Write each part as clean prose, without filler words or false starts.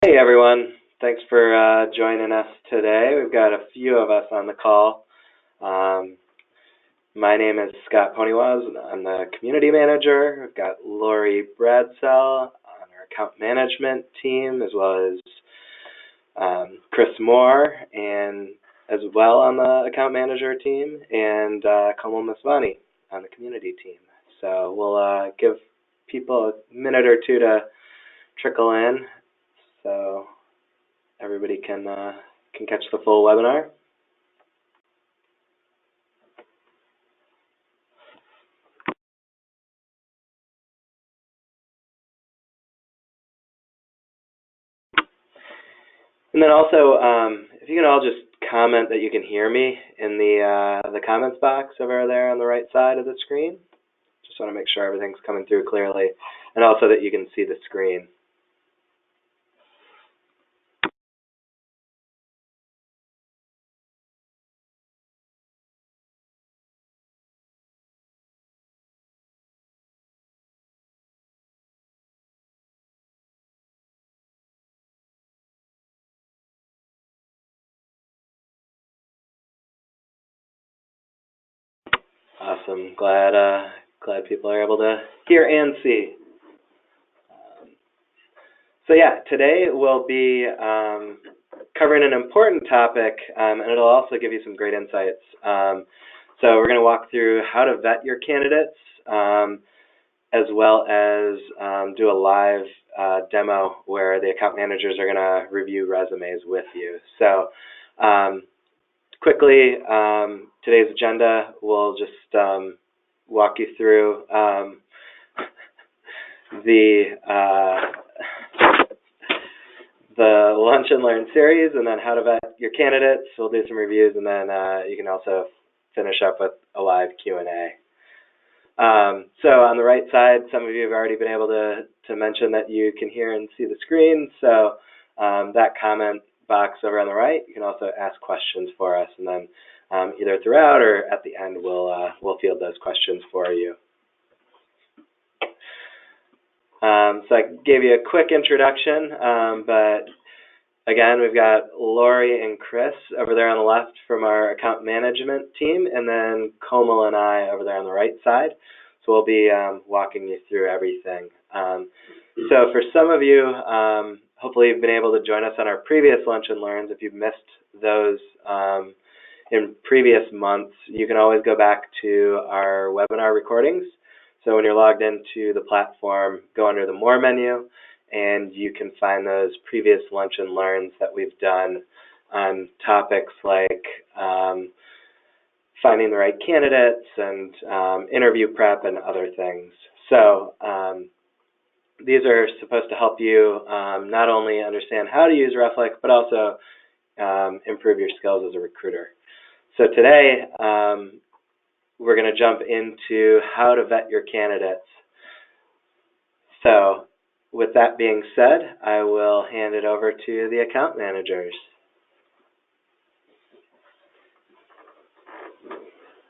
Hey everyone, thanks for joining us today. We've got a few of us on the call. My name is Scott Ponywaz. I'm the community manager. We've got Lori Bradsell on our account management team, as well as Chris Moore, and as well on the account manager team, and Kamal Masvani on the community team. So we'll give people a minute or two to trickle in, so everybody can catch the full webinar. And then also, if you can all just comment that you can hear me in the comments box over there on the right side of the screen. Just want to make sure everything's coming through clearly, and also that you can see the screen. Awesome. Glad people are able to hear and see. So yeah, today we'll be covering an important topic, and it'll also give you some great insights. So we're going to walk through how to vet your candidates, as well as do a live demo where the account managers are going to review resumes with you. So quickly, today's agenda, we'll just walk you through the Lunch and Learn series, and then how to vet your candidates. We'll do some reviews, and then you can also finish up with a live Q&A. So on the right side, some of you have already been able to mention that you can hear and see the screen. So that comment box over on the right, you can also ask questions for us, and then either throughout or at the end, we'll field those questions for you. So I gave you a quick introduction, but again, we've got Lori and Chris over there on the left from our account management team, and then Komal and I over there on the right side. So we'll be walking you through everything. So for some of you, hopefully you've been able to join us on our previous Lunch and Learns. If you've missed those in previous months, you can always go back to our webinar recordings. So when you're logged into the platform, go under the More menu, and you can find those previous Lunch and Learns that we've done on topics like finding the right candidates and interview prep and other things. So these are supposed to help you not only understand how to use Reflik, but also improve your skills as a recruiter. So today, we're going to jump into how to vet your candidates. So with that being said, I will hand it over to the account managers.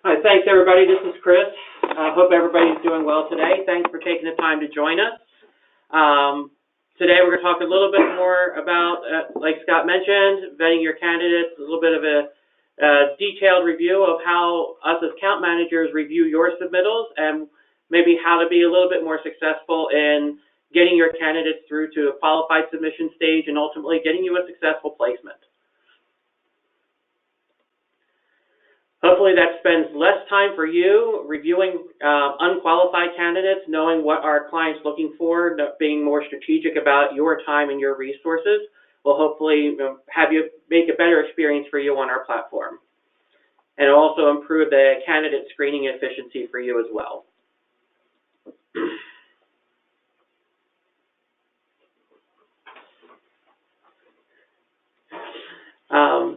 Hi, thanks everybody. This is Chris. I hope everybody's doing well today. Thanks for taking the time to join us. Today we're going to talk a little bit more about, like Scott mentioned, vetting your candidates, a little bit of a detailed review of how us as account managers review your submittals, and maybe how to be a little bit more successful in getting your candidates through to a qualified submission stage and ultimately getting you a successful placement. Hopefully that spends less time for you reviewing unqualified candidates, knowing what our client's looking for, being more strategic about your time and your resources will hopefully have you make a better experience for you on our platform. And it'll also improve the candidate screening efficiency for you as well.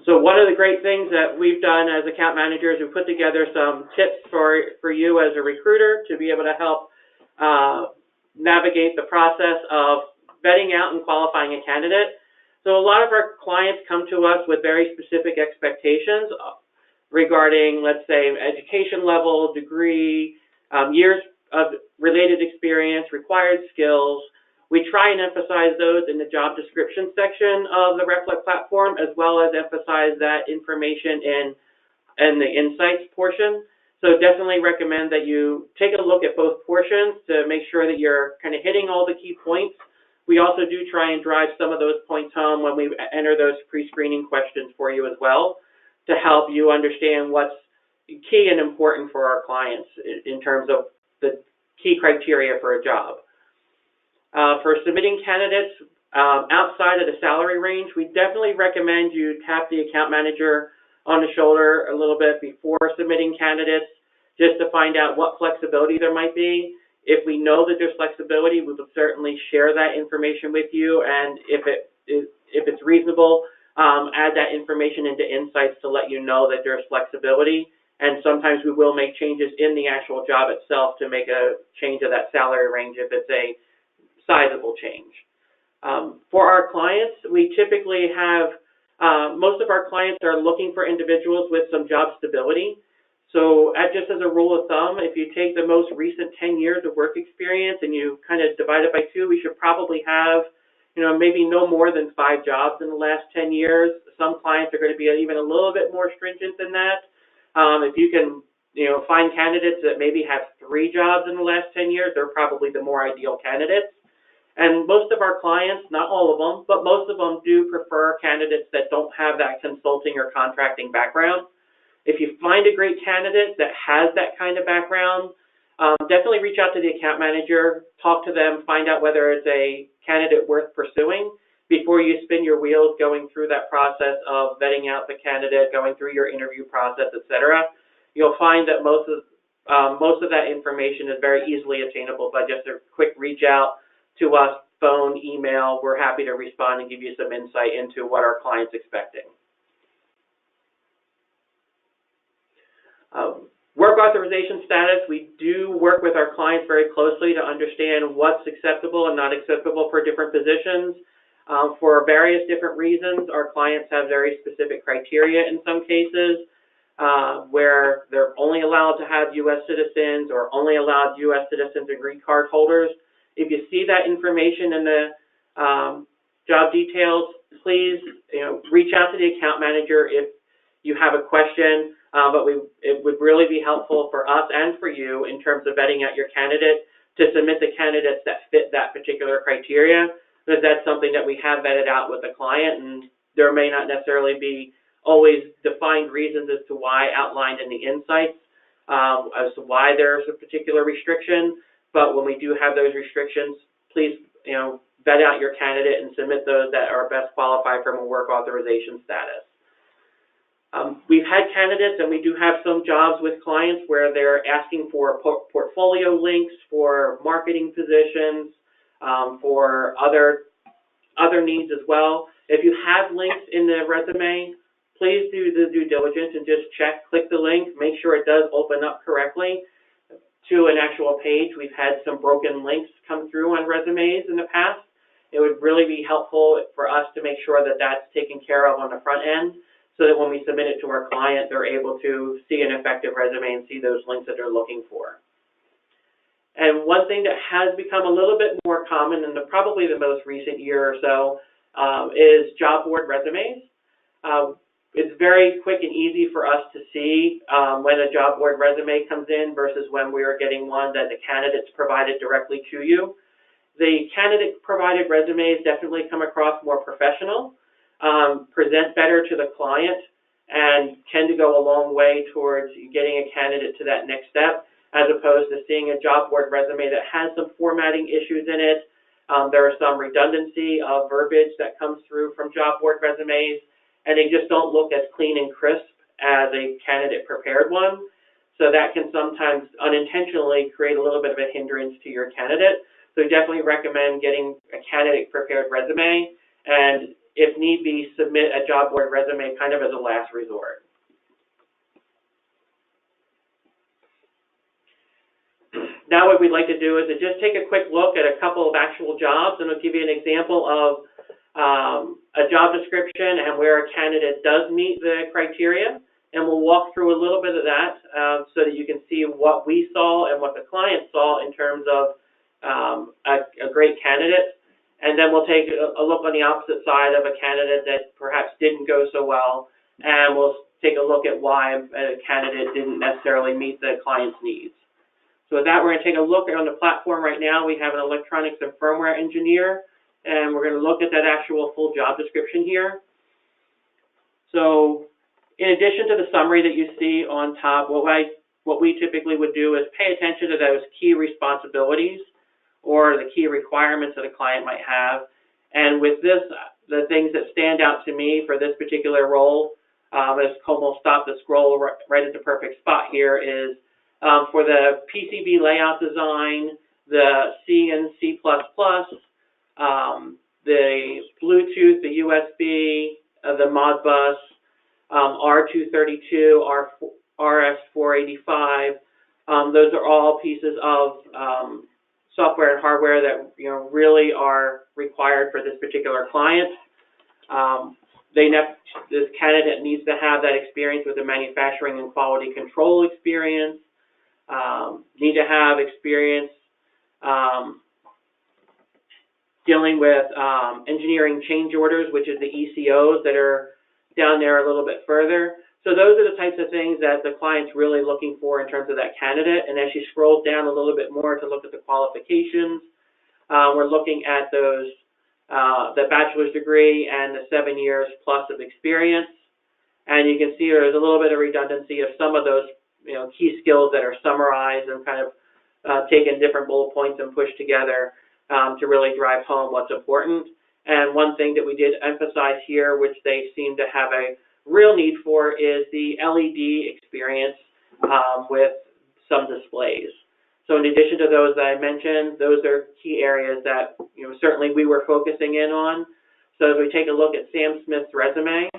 So one of the great things that we've done as account managers, we put together some tips for you as a recruiter to be able to help navigate the process of vetting out and qualifying a candidate. So a lot of our clients come to us with very specific expectations regarding, let's say, education level, degree, years of related experience, required skills, We try and emphasize those in the job description section of the Reflik platform, as well as emphasize that information in the insights portion. So definitely recommend that you take a look at both portions to make sure that you're kind of hitting all the key points. We also do try and drive some of those points home when we enter those pre-screening questions for you as well, to help you understand what's key and important for our clients in terms of the key criteria for a job. For submitting candidates outside of the salary range, we definitely recommend you tap the account manager on the shoulder a little bit before submitting candidates, just to find out what flexibility there might be. If we know that there's flexibility, we will certainly share that information with you, and if it's reasonable, add that information into insights to let you know that there's flexibility. And sometimes we will make changes in the actual job itself to make a change of that salary range if it's a sizable change. For our clients, we typically have, most of our clients are looking for individuals with some job stability. So just as a rule of thumb, if you take the most recent 10 years of work experience and you kind of divide it by 2, we should probably have, maybe no more than 5 jobs in the last 10 years. Some clients are going to be even a little bit more stringent than that. If you can, find candidates that maybe have 3 jobs in the last 10 years, they're probably the more ideal candidates. And most of our clients, not all of them, but most of them do prefer candidates that don't have that consulting or contracting background. If you find a great candidate that has that kind of background, definitely reach out to the account manager, talk to them, find out whether it's a candidate worth pursuing before you spin your wheels going through that process of vetting out the candidate, going through your interview process, etc. You'll find that most of that information is very easily attainable by just a quick reach out to us, phone, email. We're happy to respond and give you some insight into what our client's expecting. Work authorization status, we do work with our clients very closely to understand what's acceptable and not acceptable for different positions. For various different reasons, our clients have very specific criteria in some cases, where they're only allowed to have U.S. citizens or only allowed U.S. citizens and green card holders. If you see that information in the job details, please reach out to the account manager if you have a question. But it would really be helpful for us and for you in terms of vetting out your candidate to submit the candidates that fit that particular criteria, because that's something that we have vetted out with the client, and there may not necessarily be always defined reasons as to why outlined in the insights as to why there's a particular restriction. But when we do have those restrictions, please vet out your candidate and submit those that are best qualified from a work authorization status. We've had candidates, and we do have some jobs with clients where they're asking for portfolio links for marketing positions, for other needs as well. If you have links in the resume, please do the due diligence and just click the link, make sure it does open up correctly to an actual page. We've had some broken links come through on resumes in the past. It would really be helpful for us to make sure that that's taken care of on the front end, so that when we submit it to our client, they're able to see an effective resume and see those links that they're looking for. And one thing that has become a little bit more common in probably the most recent year or so is job board resumes. It's very quick and easy for us to see when a job board resume comes in versus when we are getting one that the candidate's provided directly to you. The candidate-provided resumes definitely come across more professional, present better to the client, and tend to go a long way towards getting a candidate to that next step, as opposed to seeing a job board resume that has some formatting issues in it. There are some redundancy of verbiage that comes through from job board resumes, and they just don't look as clean and crisp as a candidate-prepared one. So that can sometimes unintentionally create a little bit of a hindrance to your candidate. So we definitely recommend getting a candidate-prepared resume, and if need be, submit a job board resume kind of as a last resort. Now what we'd like to do is to just take a quick look at a couple of actual jobs, and I'll give you an example of a job description and where a candidate does meet the criteria, and we'll walk through a little bit of that so that you can see what we saw and what the client saw in terms of a great candidate. And then we'll take a look on the opposite side of a candidate that perhaps didn't go so well, and we'll take a look at why a candidate didn't necessarily meet the client's needs. So with that, we're going to take a look on the platform right now. We have an electronics and firmware engineer, and we're going to look at that actual full job description here. So in addition to the summary that you see on top, what we typically would do is pay attention to those key responsibilities or the key requirements that a client might have. And with this, the things that stand out to me for this particular role, as Como stopped the scroll right at the perfect spot here, is for the PCB layout design, the C and C++, the Bluetooth, the USB, the Modbus, R232, RS485. Those are all pieces of software and hardware that really are required for this particular client. This candidate needs to have that experience with the manufacturing and quality control experience. Need to have experience dealing with engineering change orders, which is the ECOs that are down there a little bit further. So those are the types of things that the client's really looking for in terms of that candidate. And as she scrolls down a little bit more to look at the qualifications, we're looking at those, the bachelor's degree and the 7 years plus of experience. And you can see there's a little bit of redundancy of some of those key skills that are summarized and kind of taken different bullet points and pushed together to really drive home what's important. And one thing that we did emphasize here, which they seem to have a real need for, is the LED experience with some displays. So in addition to those that I mentioned, those are key areas that certainly we were focusing in on. So as we take a look at Sam Smith's resume,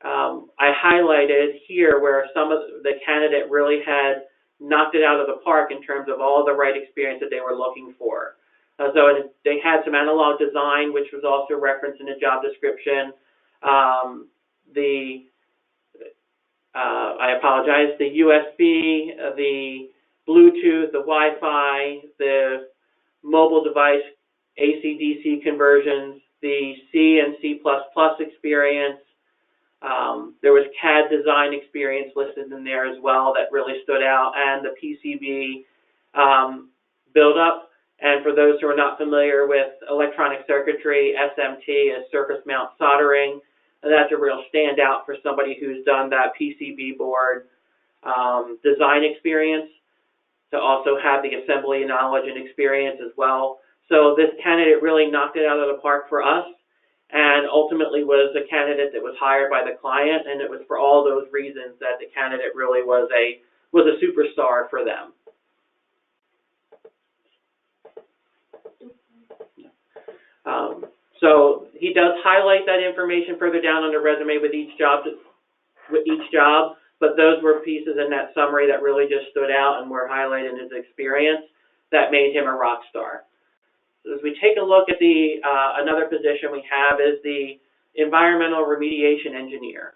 I highlighted here where some of the candidate really had knocked it out of the park in terms of all the right experience that they were looking for. So they had some analog design, which was also referenced in the job description. I apologize, the USB, the Bluetooth, the Wi-Fi, the mobile device AC-DC conversions, the C and C++ experience. There was CAD design experience listed in there as well that really stood out, and the PCB build-up. And for those who are not familiar with electronic circuitry, SMT is surface mount soldering. And that's a real standout for somebody who's done that PCB board design experience, to also have the assembly knowledge and experience as well. So this candidate really knocked it out of the park for us, and ultimately was a candidate that was hired by the client, and it was for all those reasons that the candidate really was a superstar for them. So he does highlight that information further down on the resume with each job, but those were pieces in that summary that really just stood out and were highlighted in his experience that made him a rock star. So as we take a look at the another position we have is the environmental remediation engineer.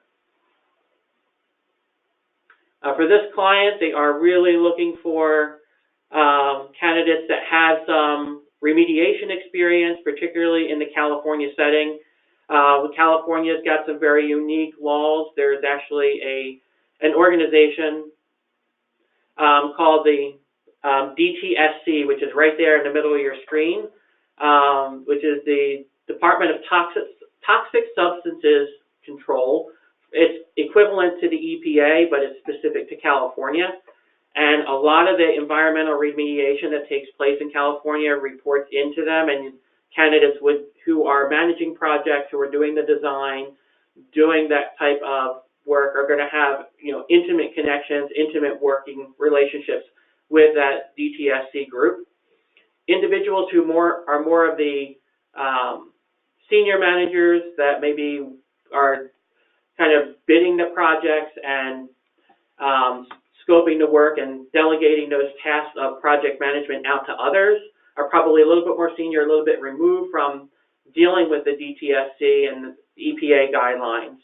For this client, they are really looking for candidates that have some remediation experience, particularly in the California setting. California's got some very unique laws. There's actually an organization called the DTSC, which is right there in the middle of your screen, which is the Department of Toxic Substances Control. It's equivalent to the EPA, but it's specific to California. And a lot of the environmental remediation that takes place in California reports into them, and candidates who are managing projects, who are doing the design, doing that type of work, are going to have intimate connections, intimate working relationships with that DTSC group. Individuals who are more of the senior managers that maybe are kind of bidding the projects and scoping the work and delegating those tasks of project management out to others are probably a little bit more senior, a little bit removed from dealing with the DTSC and the EPA guidelines.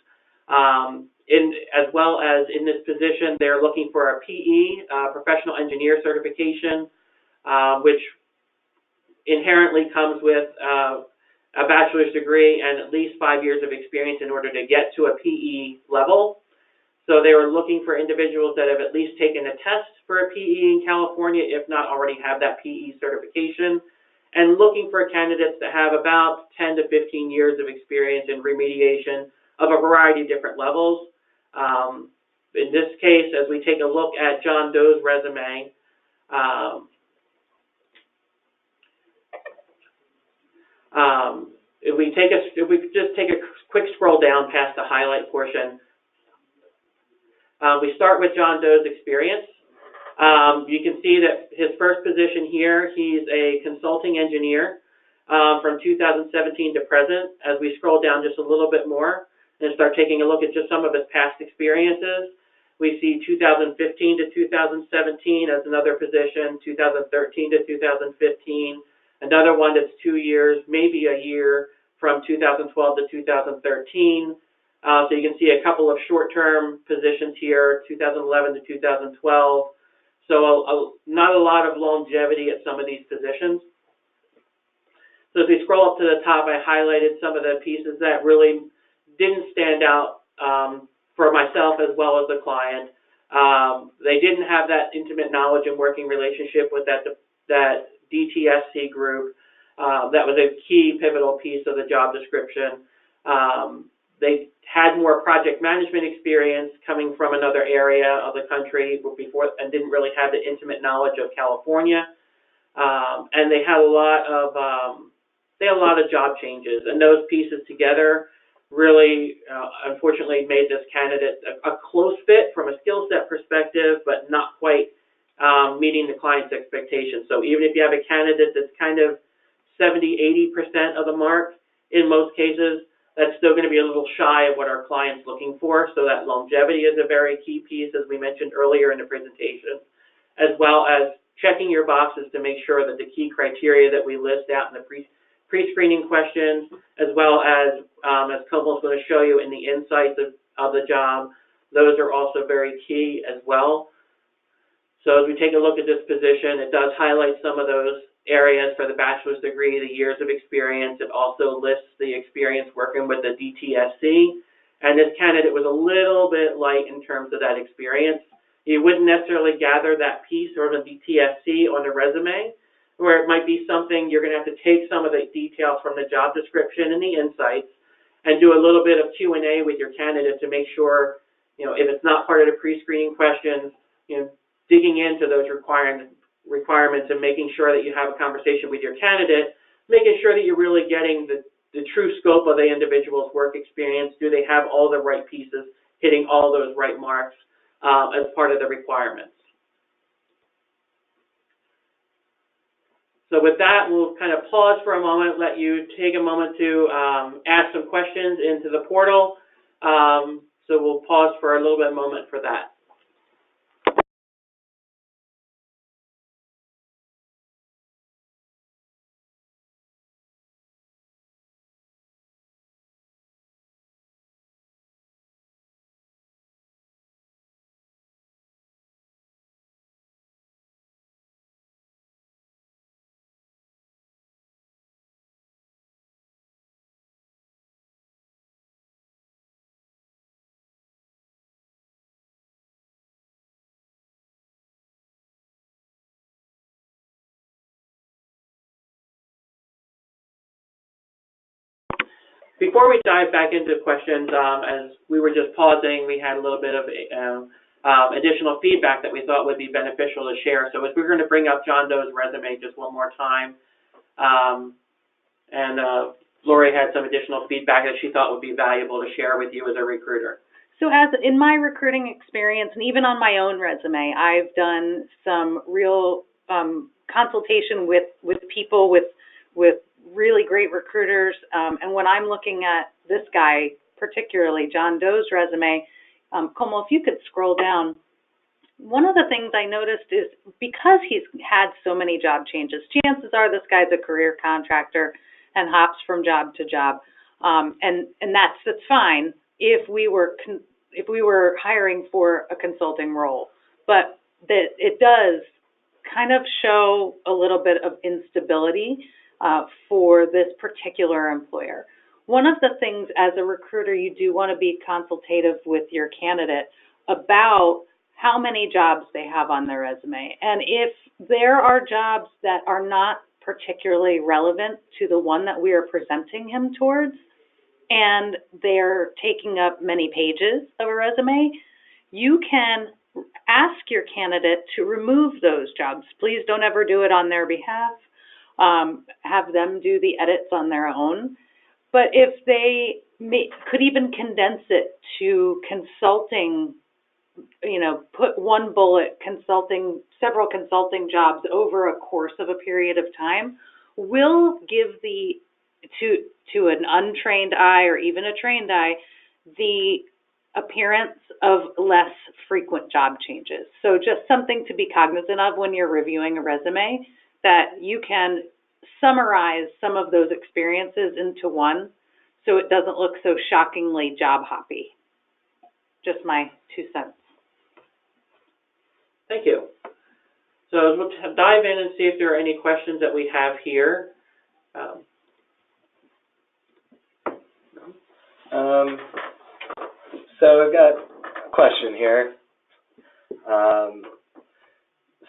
As well as in this position, they're looking for a PE, professional engineer certification, which inherently comes with a bachelor's degree and at least 5 years of experience in order to get to a PE level. So they were looking for individuals that have at least taken a test for a PE in California, if not already have that PE certification, and looking for candidates that have about 10 to 15 years of experience in remediation of a variety of different levels. In this case, as we take a look at John Doe's resume, if we just take a quick scroll down past the highlight portion, we start with John Doe's experience. You can see that his first position here, he's a consulting engineer from 2017 to present. As we scroll down just a little bit more and start taking a look at just some of his past experiences, we see 2015 to 2017 as another position, 2013 to 2015, another one that's 2 years, maybe a year from 2012 to 2013. So you can see a couple of short-term positions here, 2011 to 2012. So not a lot of longevity at some of these positions. So as we scroll up to the top, I highlighted some of the pieces that really didn't stand out for myself as well as the client. They didn't have that intimate knowledge and working relationship with that DTSC group. That was a key pivotal piece of the job description. They had more project management experience coming from another area of the country before, and didn't really have the intimate knowledge of California. And they had a lot of job changes, and those pieces together really, unfortunately, made this candidate a close fit from a skill set perspective, but not quite meeting the client's expectations. So even if you have a candidate that's kind of 70–80% of the mark, in most cases, that's still going to be a little shy of what our client's looking for. So that longevity is a very key piece, as we mentioned earlier in the presentation, as well as checking your boxes to make sure that the key criteria that we list out in the pre-screening questions, as well as Komal's going to show you in the insights of the job, those are also very key as well. So as we take a look at this position, it does highlight some of those areas for the bachelor's degree, the years of experience. It also lists the experience working with the DTSC. And this candidate was a little bit light in terms of that experience. You wouldn't necessarily gather that piece or the DTSC on the resume, where it might be something you're going to have to take some of the details from the job description and the insights and do a little bit of Q&A with your candidate to make sure, if it's not part of the pre-screening questions, digging into those requirements and making sure that you have a conversation with your candidate, making sure that you're really getting the true scope of the individual's work experience. Do they have all the right pieces, hitting all those right marks as part of the requirements? So with that, we'll kind of pause for a moment, let you take a moment to ask some questions into the portal. So we'll pause for a little bit of a moment for that. Before we dive back into questions, as we were just pausing, we had a little bit of additional feedback that we thought would be beneficial to share. So as we're going to bring up John Doe's resume just one more time, Lori had some additional feedback that she thought would be valuable to share with you as a recruiter. So as in my recruiting experience, and even on my own resume, I've done some real consultation with people with really great recruiters, and when I'm looking at this guy, particularly John Doe's resume, Komal, if you could scroll down, one of the things I noticed is because he's had so many job changes, chances are this guy's a career contractor and hops from job to job, and that's fine if we were hiring for a consulting role, but that it does kind of show a little bit of instability for this particular employer. One of the things as a recruiter, you do want to be consultative with your candidate about how many jobs they have on their resume. And if there are jobs that are not particularly relevant to the one that we are presenting him towards, and they're taking up many pages of a resume, you can ask your candidate to remove those jobs. Please don't ever do it on their behalf. Have them do the edits on their own. But if they could even condense it to consulting, put one bullet consulting, several consulting jobs over a course of a period of time, will give to an untrained eye or even a trained eye the appearance of less frequent job changes. So just something to be cognizant of when you're reviewing a resume, that you can summarize some of those experiences into one so it doesn't look so shockingly job hoppy. Just my 2 cents. Thank you. So we'll dive in and see if there are any questions that we have here. So I've got a question here.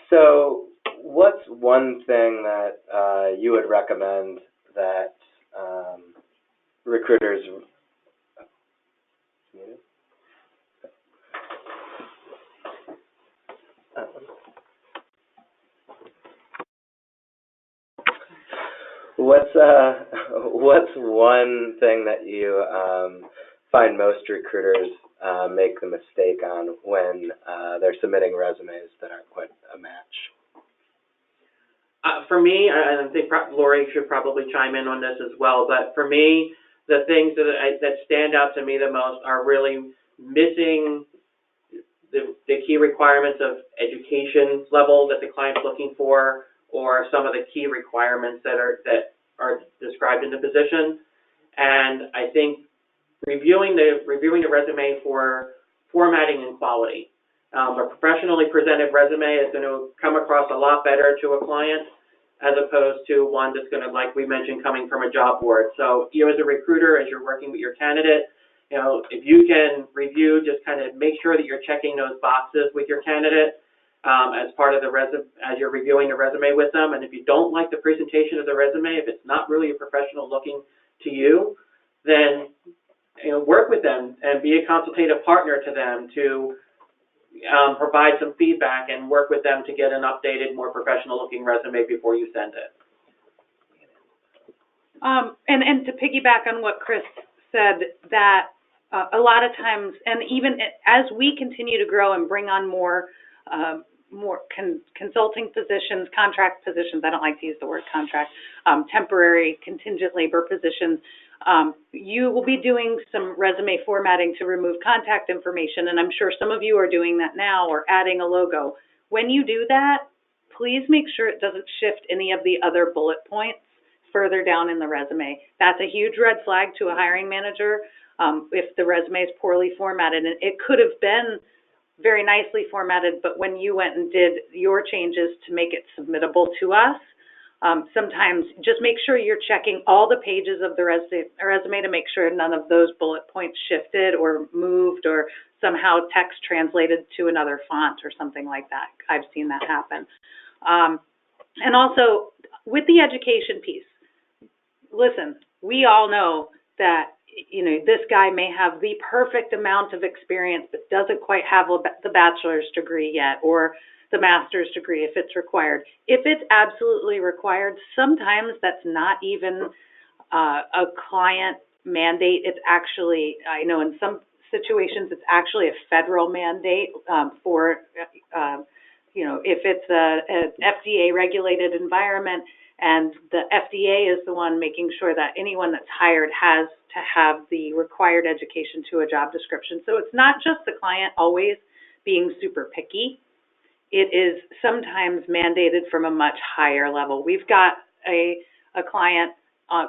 So what's one thing that you would recommend that recruiters what's one thing that you find most recruiters make the mistake on when they're submitting resumes that aren't quite a match? For me, and I think Lori should probably chime in on this as well, but for me, the things that stand out to me the most are really missing the key requirements of education level that the client's looking for, or some of the key requirements that are described in the position. And I think reviewing the resume for formatting and quality. A professionally presented resume is going to come across a lot better to a client as opposed to one that's going to, like we mentioned, coming from a job board. So you as a recruiter, as you're working with your candidate, if you can review, just kind of make sure that you're checking those boxes with your candidate as part of the as you're reviewing the resume with them. And if you don't like the presentation of the resume, if it's not really a professional looking to you, then work with them and be a consultative partner to them to provide some feedback and work with them to get an updated, more professional-looking resume before you send it. And to piggyback on what Chris said, that a lot of times, and even as we continue to grow and bring on more consulting positions, contract positions, I don't like to use the word contract, temporary contingent labor positions, you will be doing some resume formatting to remove contact information, and I'm sure some of you are doing that now, or adding a logo. When you do that, please make sure it doesn't shift any of the other bullet points further down in the resume. That's a huge red flag to a hiring manager if the resume is poorly formatted, and it could have been very nicely formatted, but when you went and did your changes to make it submittable to us, sometimes just make sure you're checking all the pages of the resume to make sure none of those bullet points shifted or moved or somehow text translated to another font or something like that. I've seen that happen. And also, with the education piece, listen, we all know that this guy may have the perfect amount of experience but doesn't quite have the bachelor's degree yet, or the master's degree if it's required. If it's absolutely required, sometimes that's not even a client mandate. It's actually, I know in some situations it's actually a federal mandate for, if it's an FDA regulated environment, and the FDA is the one making sure that anyone that's hired has to have the required education to a job description. So it's not just the client always being super picky. It is sometimes mandated from a much higher level. We've got a client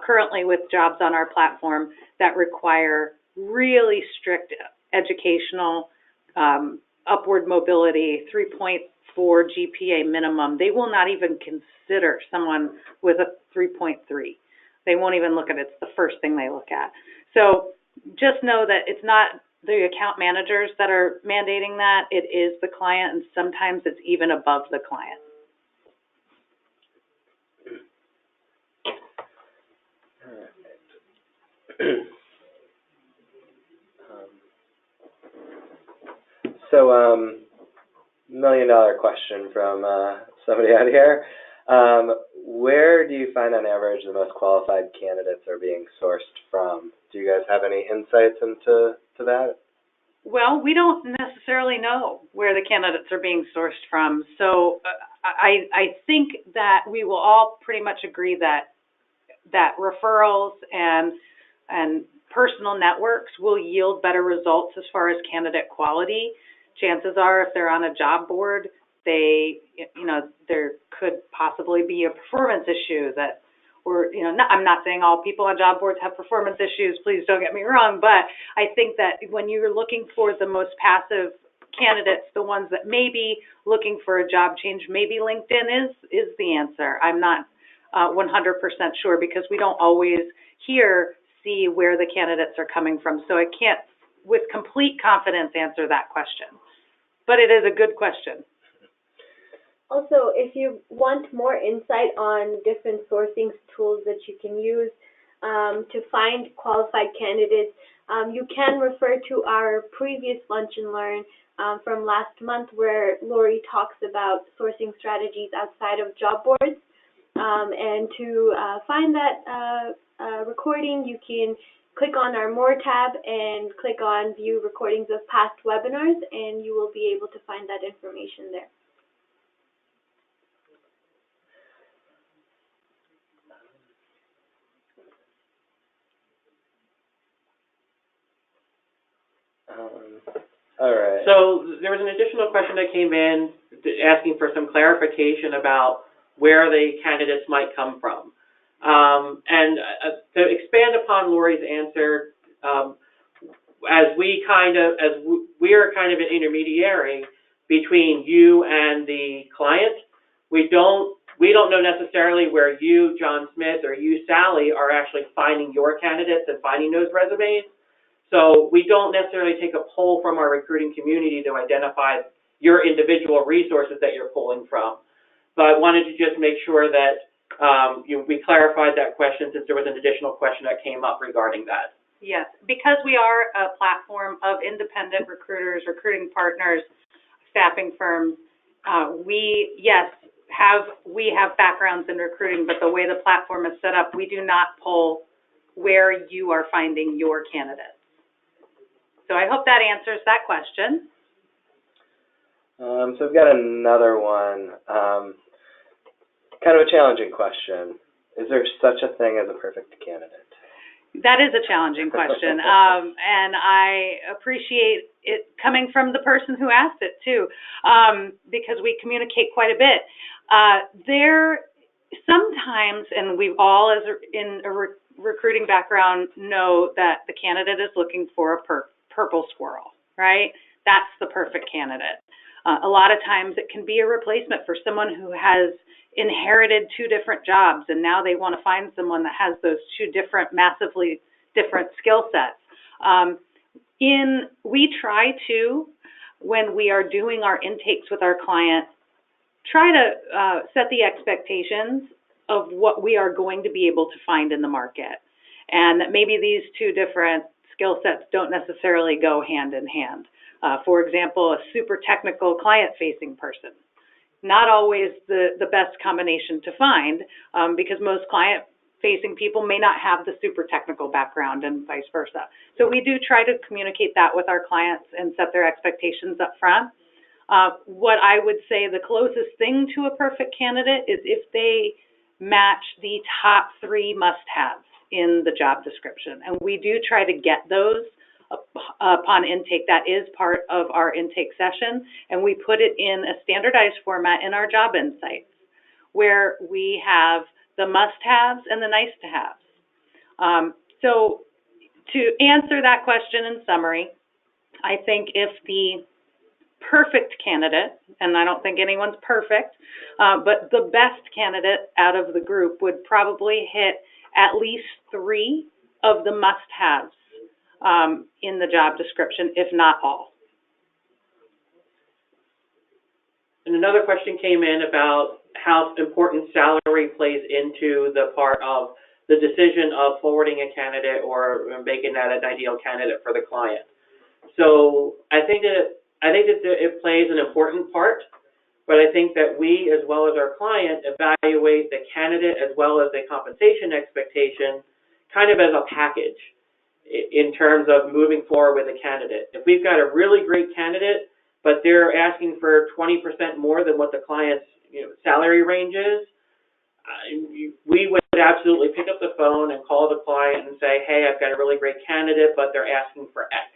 currently with jobs on our platform that require really strict educational upward mobility, 3.4 GPA minimum. They will not even consider someone with a 3.3. They won't even look at it. It's the first thing they look at. So just know that it's not the account managers that are mandating that. It is the client, and sometimes it's even above the client. So, $1 million question from somebody out here. Where do you find on average the most qualified candidates are being sourced from? Do you guys have any insights into that? Well, we don't necessarily know where the candidates are being sourced from. So I think that we will all pretty much agree that referrals and personal networks will yield better results as far as candidate quality. Chances are, if they're on a job board, there could possibly be a performance issue I'm not saying all people on job boards have performance issues, please don't get me wrong, but I think that when you're looking for the most passive candidates, the ones that may be looking for a job change, maybe LinkedIn is the answer. I'm not 100% sure, because we don't always see where the candidates are coming from. So I can't, with complete confidence, answer that question. But it is a good question. Also, if you want more insight on different sourcing tools that you can use to find qualified candidates, you can refer to our previous Lunch and Learn from last month, where Lori talks about sourcing strategies outside of job boards. And to find that recording, you can click on our More tab and click on View Recordings of Past Webinars, and you will be able to find that information there. All right. So there was an additional question that came in asking for some clarification about where the candidates might come from. And to expand upon Lori's answer, as we are kind of an intermediary between you and the client, we don't know necessarily where you, John Smith, or you, Sally, are actually finding your candidates and finding those resumes. So we don't necessarily take a poll from our recruiting community to identify your individual resources that you're pulling from. But I wanted to just make sure that we clarified that question, since there was an additional question that came up regarding that. Yes, because we are a platform of independent recruiters, recruiting partners, staffing firms, we have backgrounds in recruiting, but the way the platform is set up, we do not poll where you are finding your candidates. So I hope that answers that question. So we've got another one, kind of a challenging question. Is there such a thing as a perfect candidate? That is a challenging question, and I appreciate it coming from the person who asked it too, because we communicate quite a bit. There sometimes, and we all, as in a recruiting background, know that the candidate is looking for a purple squirrel, right? That's the perfect candidate. A lot of times it can be a replacement for someone who has inherited two different jobs, and now they want to find someone that has those two massively different skill sets. We try to, when we are doing our intakes with our client, try to set the expectations of what we are going to be able to find in the market, and that maybe these two different skill sets don't necessarily go hand in hand. For example, a super technical client-facing person. Not always the best combination to find, because most client-facing people may not have the super technical background, and vice versa. So we do try to communicate that with our clients and set their expectations up front. What I would say the closest thing to a perfect candidate is if they match the top 3 must-haves in the job description. And we do try to get those upon intake. That is part of our intake session, and we put it in a standardized format in our job insights, where we have the must-haves and the nice-to-haves. So to answer that question in summary, I think if the perfect candidate, and I don't think anyone's perfect, but the best candidate out of the group would probably hit at least 3 of the must-haves in the job description, if not all. And another question came in about how important salary plays into the part of the decision of forwarding a candidate or making that an ideal candidate for the client. So I think that it plays an important part, but I think that we, as well as our client, evaluate the candidate as well as the compensation expectation kind of as a package in terms of moving forward with a candidate. If we've got a really great candidate, but they're asking for 20% more than what the client's salary range is, we would absolutely pick up the phone and call the client and say, hey, I've got a really great candidate, but they're asking for X.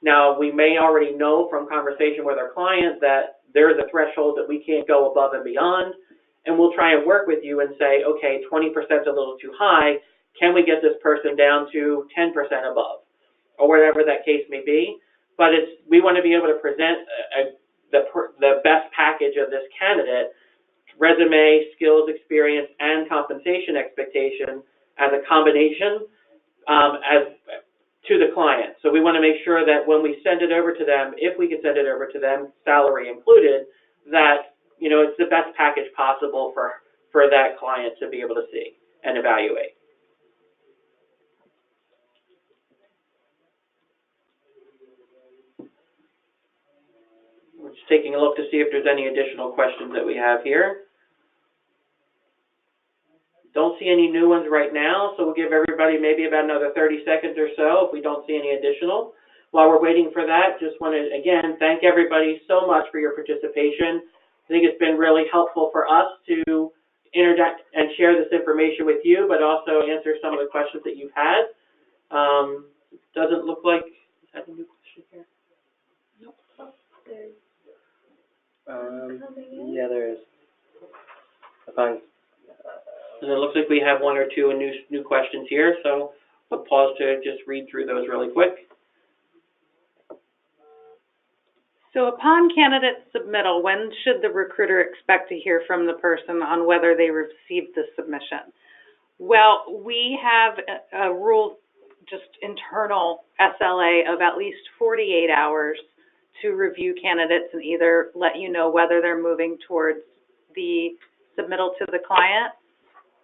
Now, we may already know from conversation with our client that there is a threshold that we can't go above and beyond, and we'll try and work with you and say, okay, 20% is a little too high. Can we get this person down to 10% above, or whatever that case may be? But we want to be able to present the best package of this candidate, resume, skills, experience, and compensation expectation as a combination to the client. So we want to make sure that when we send it over to them, if we can send it over to them, salary included, that it's the best package possible for that client to be able to see and evaluate. We're just taking a look to see if there's any additional questions that we have here. Don't see any new ones right now, so we'll give everybody maybe about another 30 seconds or so if we don't see any additional. While we're waiting for that, just want to, again, thank everybody so much for your participation. I think it's been really helpful for us to interject and share this information with you, but also answer some of the questions that you've had. Doesn't look like, is that a new question here? Nope. Yeah, there is. And it looks like we have 1 or 2 new questions here, so we'll pause to just read through those really quick. So upon candidate submittal, when should the recruiter expect to hear from the person on whether they received the submission? Well, we have a rule, just internal SLA of at least 48 hours to review candidates and either let you know whether they're moving towards the submittal to the client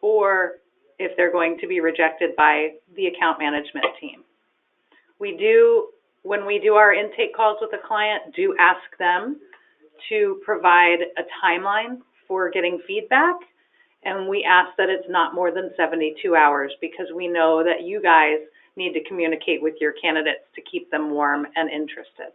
or if they're going to be rejected by the account management team. When we do our intake calls with a client, do ask them to provide a timeline for getting feedback, and we ask that it's not more than 72 hours because we know that you guys need to communicate with your candidates to keep them warm and interested.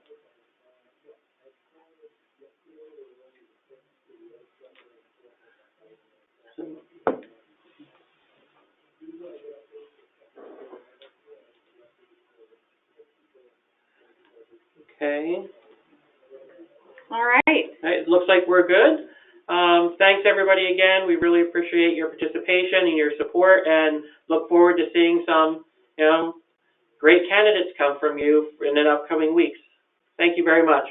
Okay. All right. It looks like we're good. Thanks, everybody, again. We really appreciate your participation and your support and look forward to seeing some, great candidates come from you in the upcoming weeks. Thank you very much.